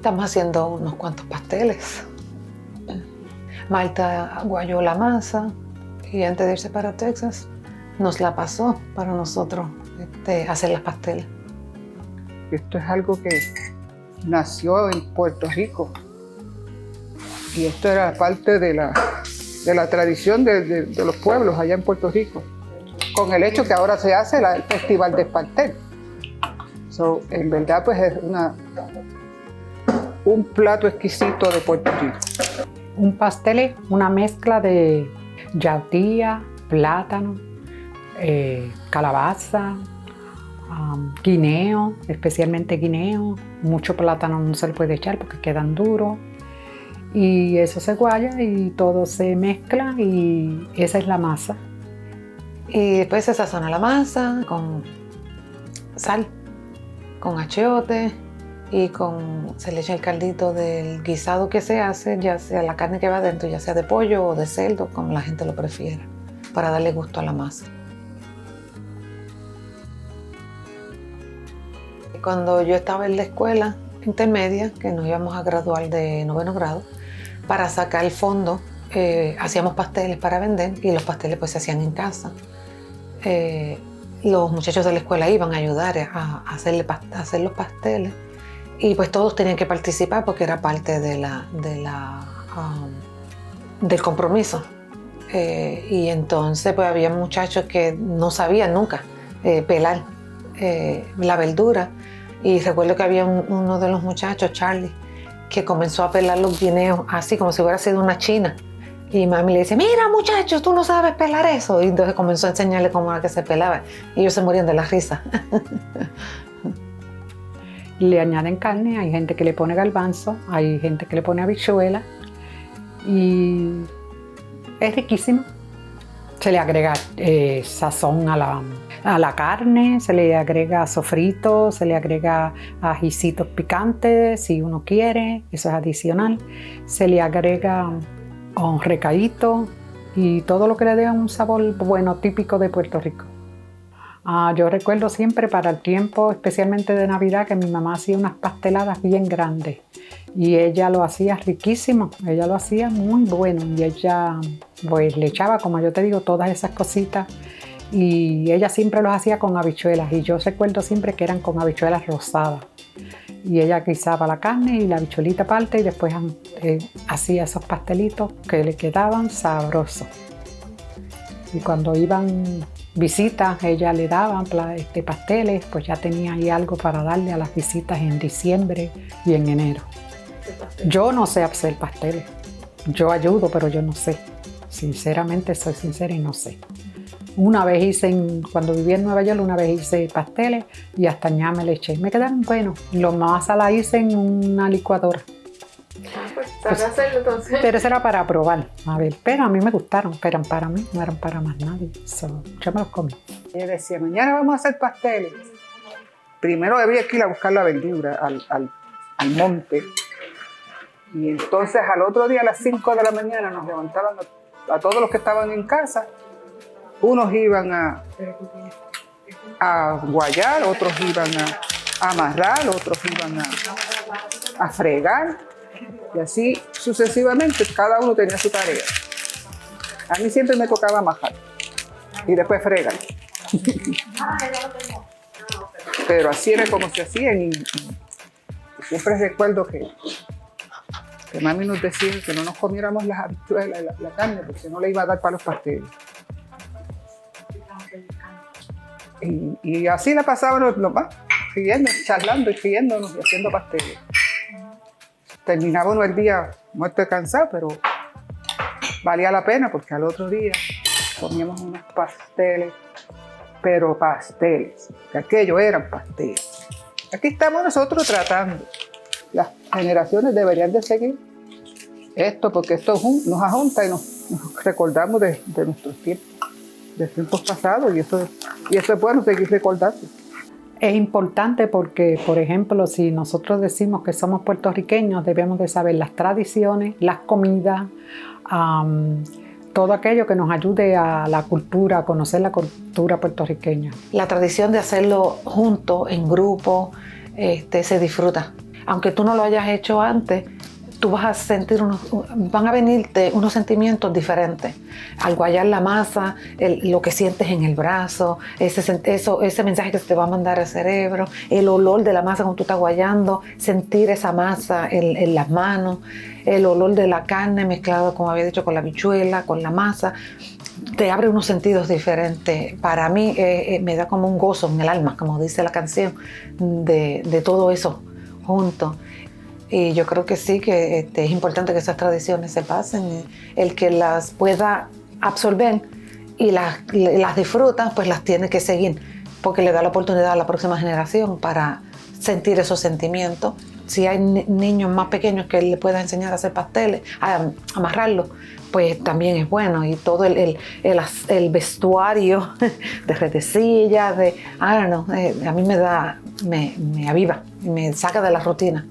estamos haciendo unos cuantos pasteles. Marta guayó la masa y antes de irse para Texas nos la pasó para nosotros hacer los pasteles. Esto es algo que nació en Puerto Rico y esto era parte de la tradición de los pueblos allá en Puerto Rico, con el hecho que ahora se hace el Festival del Pastel. En verdad pues es un plato exquisito de Puerto Rico. Un pastel es una mezcla de yautía, plátano, calabaza, guineo, especialmente guineo. Mucho plátano no se le puede echar porque quedan duros. Y eso se guaya y todo se mezcla y esa es la masa. Y después se sazona la masa con sal, con achiote y se le echa el caldito del guisado que se hace, ya sea la carne que va adentro, ya sea de pollo o de cerdo, como la gente lo prefiera, para darle gusto a la masa. Cuando yo estaba en la escuela intermedia, que nos íbamos a graduar de 9º grado, para sacar el fondo, hacíamos pasteles para vender y los pasteles pues se hacían en casa. Los muchachos de la escuela iban a ayudar a hacer los pasteles y pues todos tenían que participar porque era parte del compromiso. Y entonces pues había muchachos que no sabían nunca pelar la verdura. Y recuerdo que había uno de los muchachos, Charlie, que comenzó a pelar los guineos así como si hubiera sido una china. Y mami le dice, mira muchachos, tú no sabes pelar eso. Y entonces comenzó a enseñarle cómo era que se pelaba. Y ellos se morían de la risa. Le añaden carne, hay gente que le pone garbanzo, hay gente que le pone habichuela. Y es riquísimo. Se le agrega sazón a la carne, se le agrega sofrito, se le agrega ajicitos picantes si uno quiere, eso es adicional. Se le agrega un recaíto y todo lo que le dé un sabor bueno, típico de Puerto Rico. Yo recuerdo siempre para el tiempo, especialmente de Navidad, que mi mamá hacía unas pasteladas bien grandes y ella lo hacía riquísimo, ella lo hacía muy bueno y ella pues le echaba, como yo te digo, todas esas cositas y ella siempre los hacía con habichuelas y yo recuerdo siempre que eran con habichuelas rosadas y ella guisaba la carne y la habichuelita aparte y después hacía esos pastelitos que le quedaban sabrosos. Y cuando iban visitas, ella le daba pasteles, pues ya tenía ahí algo para darle a las visitas en diciembre y en enero. Yo no sé hacer pasteles, yo ayudo, pero yo no sé. Sinceramente, soy sincera y no sé. Una vez cuando viví en Nueva York, una vez hice pasteles y hasta ñame le eché. Me quedaron buenos. Los masa la hice en una licuadora. Pues sabe hacerlo entonces. Pero eso era para probar, a ver. Pero a mí me gustaron, que eran para mí, no eran para más nadie. Yo me los comí. Ella decía, mañana vamos a hacer pasteles. Primero había que ir a buscar la verdura al monte. Y entonces al otro día a las 5 de la mañana nos levantaban a todos los que estaban en casa. Unos iban a guayar, otros iban a amarrar, otros iban a fregar. Y así sucesivamente, cada uno tenía su tarea. A mí siempre me tocaba amarrar y después fregar. Pero así era como se hacían y siempre recuerdo que mami nos decía que no nos comiéramos las habichuelas, la carne, porque no le iba a dar para los pasteles. Y así la pasábamos nomás, riendo, charlando y riéndonos y haciendo pasteles. Terminábamos el día muerto de cansado, pero valía la pena porque al otro día comíamos unos pasteles, pero pasteles, que aquello eran pasteles. Aquí estamos nosotros tratando. Las generaciones deberían de seguir esto porque esto nos ajunta y nos recordamos de nuestros tiempos, de tiempos pasados y eso es bueno seguir recordando. Es importante porque, por ejemplo, si nosotros decimos que somos puertorriqueños, debemos de saber las tradiciones, las comidas, todo aquello que nos ayude a la cultura, a conocer la cultura puertorriqueña. La tradición de hacerlo juntos, en grupo, se disfruta. aunque tú no lo hayas hecho antes, tú vas a sentir van a venirte unos sentimientos diferentes. Al guayar la masa, lo que sientes en el brazo, ese mensaje que se te va a mandar al cerebro, el olor de la masa cuando tú estás guayando, sentir esa masa en las manos, el olor de la carne mezclado, como había dicho, con la habichuela, con la masa, te abre unos sentidos diferentes. Para mí me da como un gozo en el alma, como dice la canción, de todo eso junto. Y yo creo que sí, que es importante que esas tradiciones se pasen. El que las pueda absorber y las disfruta, pues las tiene que seguir, porque le da la oportunidad a la próxima generación para sentir esos sentimientos. Si hay niños más pequeños que le puedas enseñar a hacer pasteles, a amarrarlos, pues también es bueno. Y todo el vestuario de redecilla, a mí me aviva, me saca de la rutina.